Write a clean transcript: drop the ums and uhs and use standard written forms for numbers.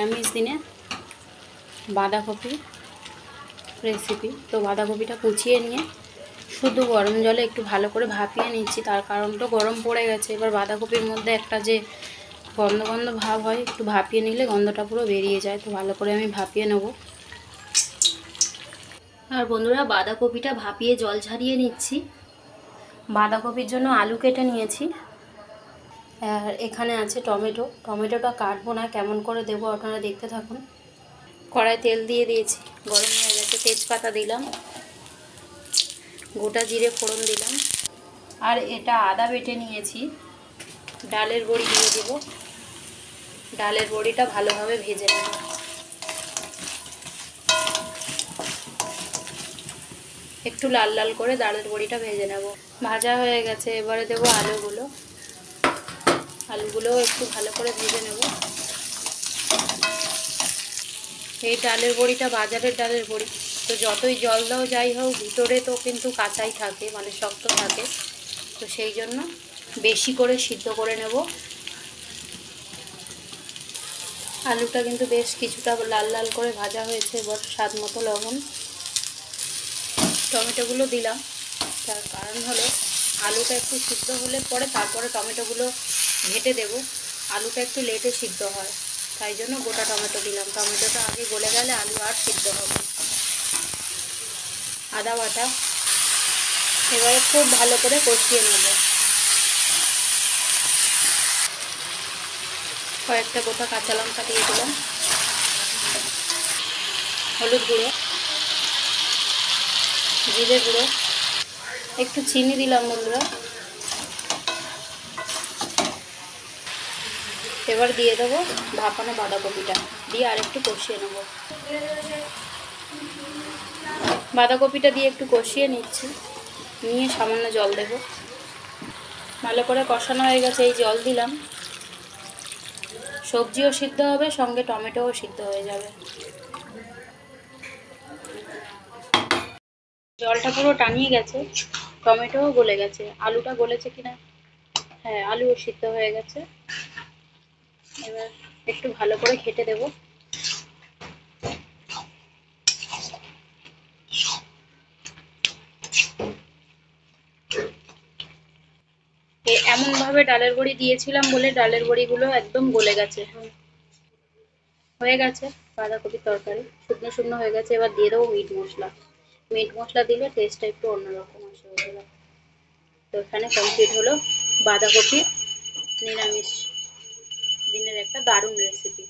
নিরামিষ দিনে বাঁধাকপি রেসিপি। তো বাঁধাকপিটা কুচিয়ে নিয়ে শুধু গরম জলে একটু ভালো করে ভাপিয়ে নিচ্ছি, তার কারণ তো গরম পড়ে গেছে। এবার বাঁধাকপির মধ্যে একটা যে গন্ধ গন্ধ ভাব হয়, একটু ভাপিয়ে নিলে গন্ধটা পুরো বেরিয়ে যায়। তো ভালো করে আমি ভাপিয়ে নেব। আর বন্ধুরা, বাঁধাকপিটা ভাপিয়ে জল ঝরিয়ে নিচ্ছি। বাঁধাকপির জন্য আলু কেটে নিয়েছি, আর এখানে আছে টমেটো। টমেটোটা কাটবো না, কেমন করে দেবো আপনারা দেখতে থাকুন। কড়াই তেল দিয়ে দিয়েছি, গরম হয়ে গেছে। তেজপাতা দিলাম, গোটা জিরে ফোড়ন দিলাম, আর এটা আদা বেটে নিয়েছি। ডালের বড়ি দিয়ে দেব। ডালের বড়িটা ভালোভাবে ভেজে নেব। একটু লাল লাল করে ডালের বড়িটা ভেজে নেব। ভাজা হয়ে গেছে, এবারে দেব আলুগুলো। আলুগুলোও একটু ভালো করে ভেজে নেব। এই ডালের বড়িটা বাজারের ডালের বড়ি, তো যতই জল দাও যাই হোক, ভিতরে তো কিন্তু কাঁচাই থাকে, মানে শক্ত থাকে। তো সেই জন্য বেশি করে সিদ্ধ করে নেব। আলুটা কিন্তু বেশ কিছুটা লাল লাল করে ভাজা হয়েছে। এবার স্বাদ মতো লবণ, টমেটোগুলো দিলাম। তার কারণ হলো আলুটা একটু সিদ্ধ হলে পরে তারপরে টমেটোগুলো ঘেটে দেব। আলুটা একটু লেটে সিদ্ধ হয়, তাই জন্য গোটা টমেটো দিলাম। টমেটোটা আগে গলে গেলে আলু আর সিদ্ধ হবে। আদা বাটা এবারে খুব ভালো করে কষিয়ে নেব। কয়েকটা গোটা কাঁচা লঙ্কা দিয়ে দিলাম, হলুদ গুঁড়ো, জিরে গুঁড়ো, একটু চিনি দিলাম বন্ধুরা। এবার দিয়ে দেবো ভাপানো বাঁধাকপিটা, দিয়ে আর একটু কষিয়ে নেব। বাঁধাকপিটা দিয়ে একটু কষিয়ে নিচ্ছি, নিয়ে সামান্য জল দেব। ভালো করে কষানো হয়ে গেছে, এই জল দিলাম। সবজিও সিদ্ধ হবে, সঙ্গে টমেটোও সিদ্ধ হয়ে যাবে। জলটা পুরো টানিয়ে গেছে, টমেটোও গলে গেছে। আলুটা গলেছে কিনা, হ্যাঁ, আলুও সিদ্ধ হয়ে গেছে। এবার একটু ভালো করে ঘেটে দেব। এমনভাবে ডালের বড়ি দিয়েছিলাম বলে ডালের বড়িগুলো একদম গলে গেছে। হয়ে গেছে বাঁধাকপির তরকারি, শুকনো শুকনো হয়ে গেছে। এবার দিয়ে দেবো মিট মশলা। মিট মশলা দিলে টেস্টটা একটু অন্যরকম আসে। তো এখানে কমপ্লিট হলো বাঁধাকপি নিরামিষ দিনের একটা দারুণ রেসিপি।